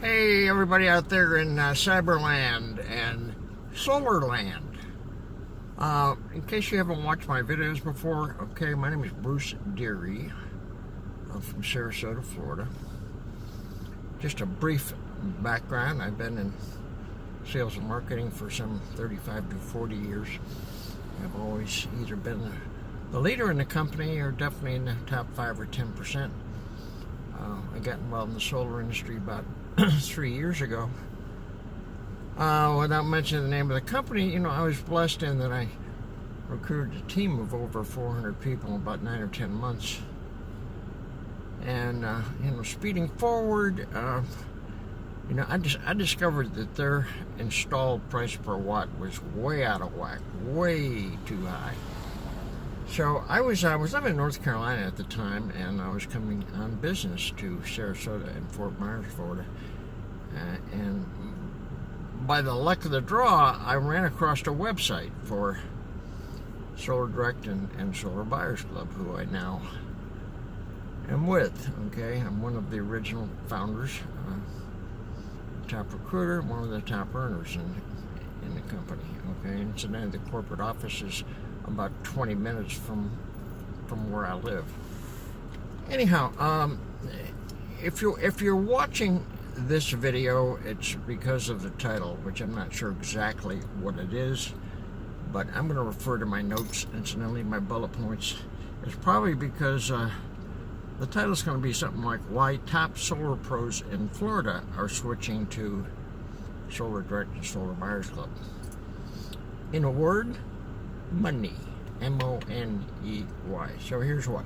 Hey, everybody out there in Cyberland and Solarland. In case you haven't watched my videos before, okay, my name is Bruce DEERY. I'm from Sarasota, Florida. Just a brief background. I've been in sales and marketing for some 35 to 40 years. I've always either been the leader in the company or definitely in the top 5 or 10%. I got involved in the solar industry about 3 years ago. Without mentioning the name of the company, I was blessed in that I recruited a team of over 400 people in about 9 or 10 months. And, speeding forward, I discovered that their installed price per watt was way out of whack, way too high. So I was living in North Carolina at the time, and I was coming on business to Sarasota and Fort Myers, Florida. And by the luck of the draw, I ran across a website for Solar Direct and Solar Buyers Club, who I now am with. Okay, I'm one of the original founders, top recruiter, one of the top earners in the company. Okay, and incidentally, the corporate office is about 20 minutes from where I live. Anyhow, if you're watching this video, it's because of the title, which I'm not sure exactly what it is, but I'm going to refer to my notes, incidentally, my bullet points. It's probably because the title is going to be something like why top solar pros in Florida are switching to Solar Direct and Solar Buyers Club. In a word, money. M-O-N-E-Y. So here's what.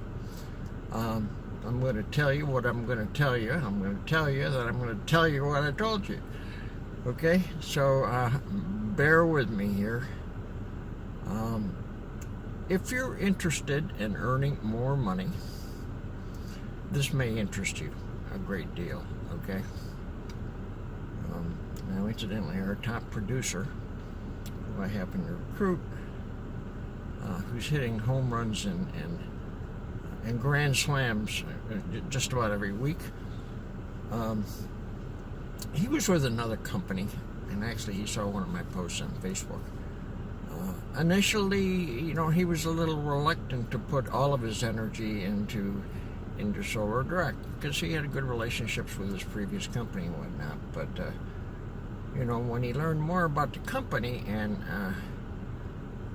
I'm going to tell you what I'm going to tell you. I'm going to tell you that I'm going to tell you what I told you. Okay? So bear with me here. If you're interested in earning more money, this may interest you a great deal. Okay? Now, incidentally, our top producer, who I happen to recruit, who's hitting home runs and grand slams just about every week. He was with another company, and actually he saw one of my posts on Facebook. Initially, he was a little reluctant to put all of his energy into Solar Direct because he had good relationships with his previous company and whatnot. But when he learned more about the company and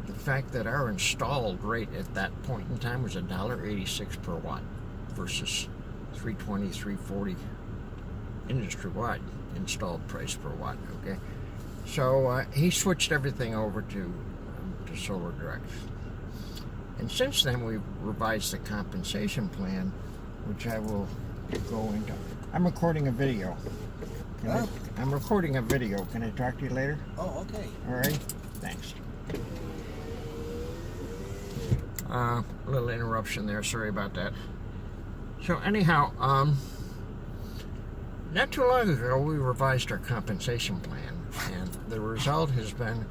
the fact that our installed rate at that point in time was $1.86 per watt versus $3.20, $3.40 industry-wide installed price per watt. Okay, so he switched everything over to Solar Direct, and since then we've revised the compensation plan, which I will go into. I'm recording a video. I'm recording a video. Can I talk to you later? Oh, okay. All right. Thanks. A little interruption there, sorry about that. So anyhow, not too long ago we revised our compensation plan, and the result has been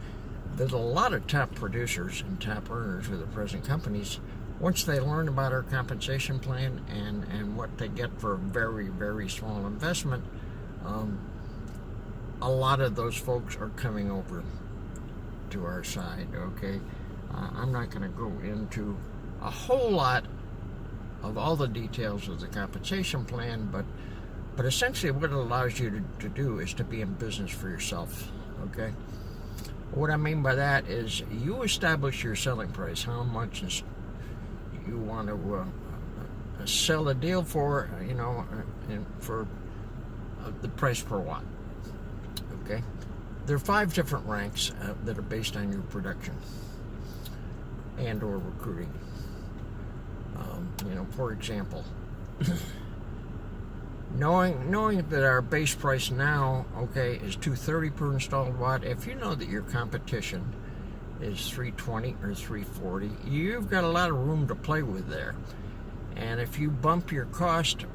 that a lot of top producers and top earners with the present companies, once they learn about our compensation plan and what they get for a very, very small investment, a lot of those folks are coming over to our side. Okay, I'm not going to go into a whole lot of all the details of the compensation plan, but essentially what it allows you to do is to be in business for yourself. Okay, what I mean by that is you establish your selling price, how much you want to sell a deal for, for the price per watt. Okay, there are 5 different ranks that are based on your production and or recruiting. For example, knowing that our base price now, okay, is $230 per installed watt. If you know that your competition is $320 or $340, you've got a lot of room to play with there. And if you bump your cost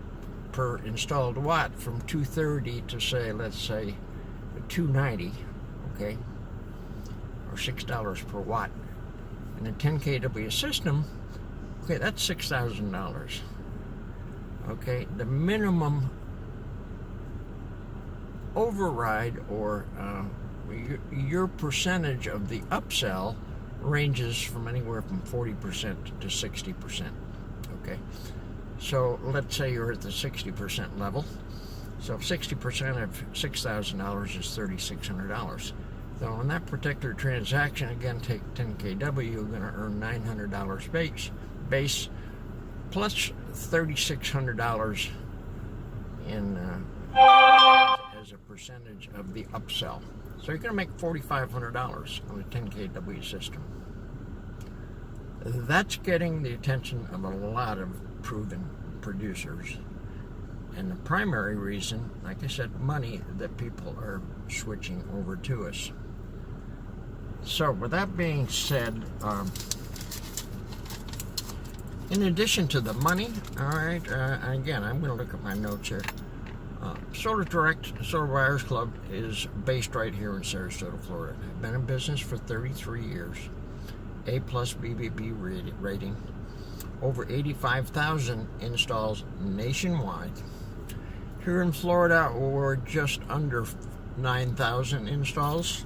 per installed watt from $230 to say, let's say, $290, okay, or $6 per watt, in a 10 kW system, okay, that's $6,000. Okay, the minimum override or your percentage of the upsell ranges from anywhere from 40% to 60%. Okay, so let's say you're at the 60% level. So 60% of $6,000 is $3,600. So on that particular transaction, again, take 10kW, you're going to earn $900 base plus $3,600 in as a percentage of the upsell. So you're going to make $4,500 on a 10kW system. That's getting the attention of a lot of proven producers. And the primary reason, like I said, money, that people are switching over to us. So with that being said, in addition to the money, all right, again, I'm going to look at my notes here. Solar Direct Solar Buyers Club is based right here in Sarasota, Florida. I've been in business for 33 years. A+ BBB rating. Over 85,000 installs nationwide. Here in Florida, we're just under 9,000 installs.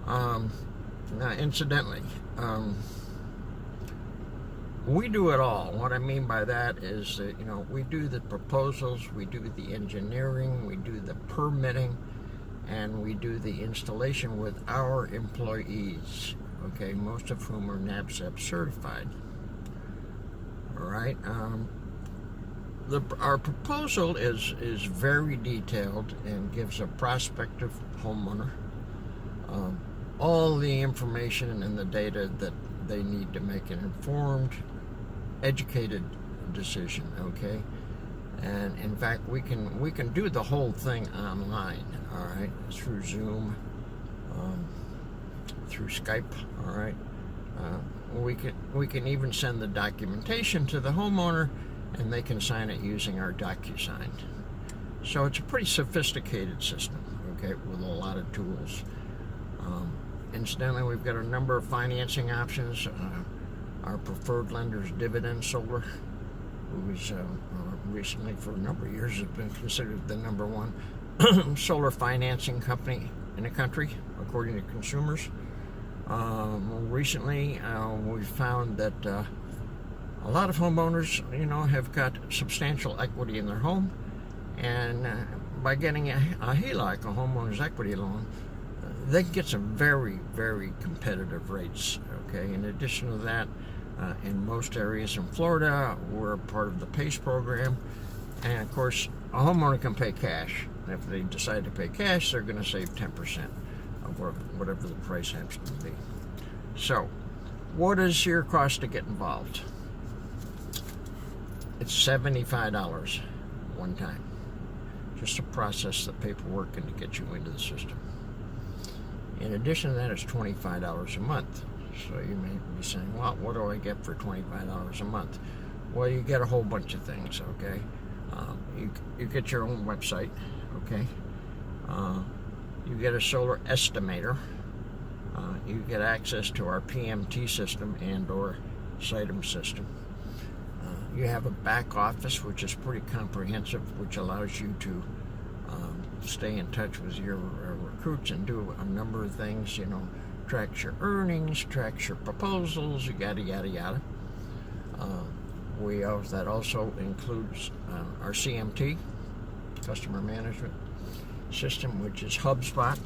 Now, incidentally, we do it all. What I mean by that is that, you know, we do the proposals, we do the engineering, we do the permitting, and we do the installation with our employees, okay, most of whom are NABCEP certified. All right. Our proposal is very detailed and gives a prospective homeowner all the information and the data that they need to make an informed, educated decision. Okay, and in fact, we can do the whole thing online. All right, through Zoom, through Skype. All right, we can even send the documentation to the homeowner, and they can sign it using our DocuSign. So it's a pretty sophisticated system, okay, with a lot of tools. Incidentally, we've got a number of financing options. Our preferred lender is Dividend Solar, who's recently, for a number of years, has been considered the #1 solar financing company in the country, according to consumers. Recently, we found that a lot of homeowners, you know, have got substantial equity in their home, and by getting a HELOC, a homeowner's equity loan, they can get some very, very competitive rates. Okay. In addition to that, in most areas in Florida, we're a part of the PACE program, and of course, a homeowner can pay cash. If they decide to pay cash, they're going to save 10% of whatever the price happens to be. So, what is your cost to get involved? It's $75 one time, just to process the paperwork and to get you into the system. In addition to that, it's $25 a month. So you may be saying, well, what do I get for $25 a month? Well, you get a whole bunch of things, okay? You get your own website, okay? You get a solar estimator. You get access to our PMT system and or Sitem system. You have a back office, which is pretty comprehensive, which allows you to stay in touch with your recruits and do a number of things, you know, tracks your earnings, tracks your proposals, yada, yada, yada. That also includes our CMT, Customer Management System, which is HubSpot.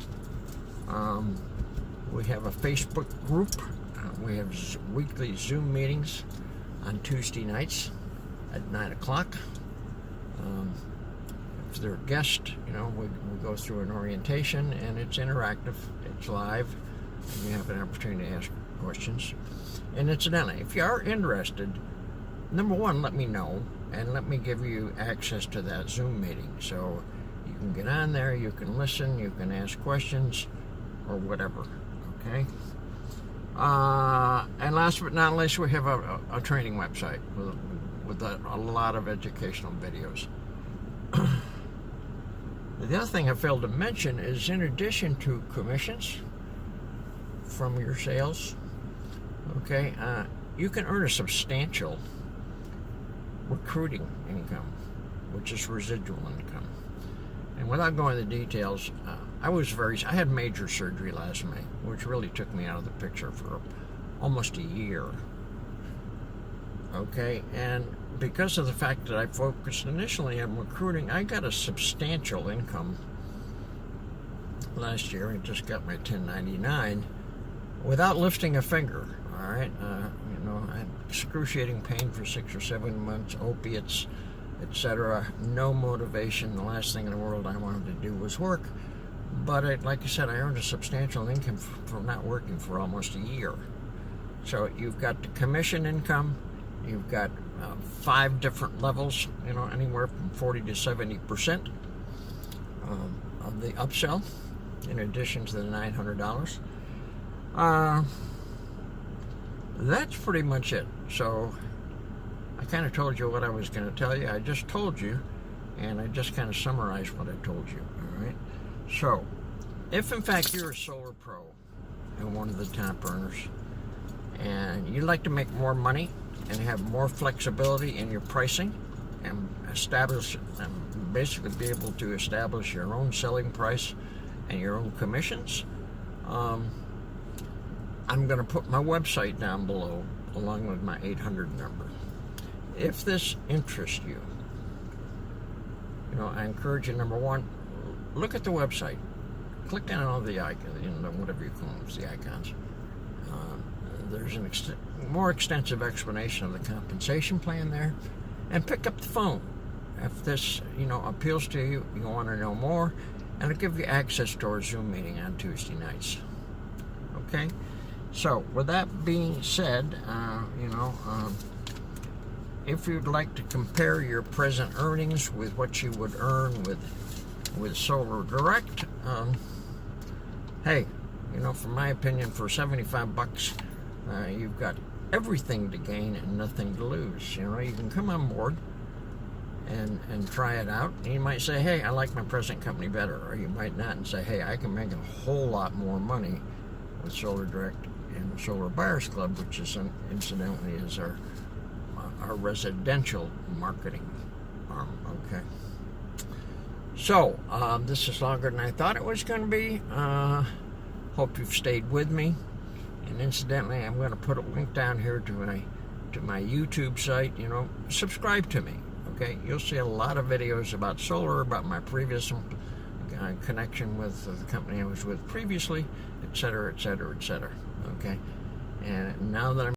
We have a Facebook group. We have weekly Zoom meetings on Tuesday nights at 9 o'clock. If they're a guest, you know, we go through an orientation, and it's interactive, it's live, and you have an opportunity to ask questions. And incidentally, if you are interested, number one, let me know, and let me give you access to that Zoom meeting. So you can get on there, you can listen, you can ask questions, or whatever, okay? And last but not least, we have a training website with a lot of educational videos. The other thing I failed to mention is, in addition to commissions from your sales, okay, you can earn a substantial recruiting income, which is residual income. And without going into the details, I had major surgery last May, which really took me out of the picture for almost a year. Okay, and because of the fact that I focused initially on recruiting, I got a substantial income last year. I just got my 1099 without lifting a finger. All right, I had excruciating pain for 6 or 7 months, opiates, etc. No motivation. The last thing in the world I wanted to do was work. But like I said, I earned a substantial income from not working for almost a year. So you've got the commission income. You've got 5 different levels, anywhere from 40 to 70% of the upsell, in addition to the $900. That's pretty much it. So I kind of told you what I was going to tell you. I just told you, and I just kind of summarized what I told you. All right. So, if in fact you're a solar pro and one of the top earners, and you'd like to make more money and have more flexibility in your pricing and basically be able to establish your own selling price and your own commissions, I'm going to put my website down below along with my 800 number. If this interests you, I encourage you, number one, look at the website. Click down on all the icons, whatever you call them, the icons. There's a more extensive explanation of the compensation plan there. And pick up the phone. If this, appeals to you, you want to know more, and it'll give you access to our Zoom meeting on Tuesday nights. Okay? So, with that being said, if you'd like to compare your present earnings with what you would earn with Solar Direct, hey, from my opinion, for $75, you've got everything to gain and nothing to lose. You can come on board and try it out. And you might say, hey, I like my present company better. Or you might not and say, hey, I can make a whole lot more money with Solar Direct and the Solar Buyers Club, which is incidentally is our residential marketing arm. Okay. So, this is longer than I thought it was going to be. Hope you've stayed with me. And incidentally, I'm going to put a link down here to my YouTube site. Subscribe to me. Okay, you'll see a lot of videos about solar, about my previous connection with the company I was with previously, etc., etc., etc. Okay, and now that I'm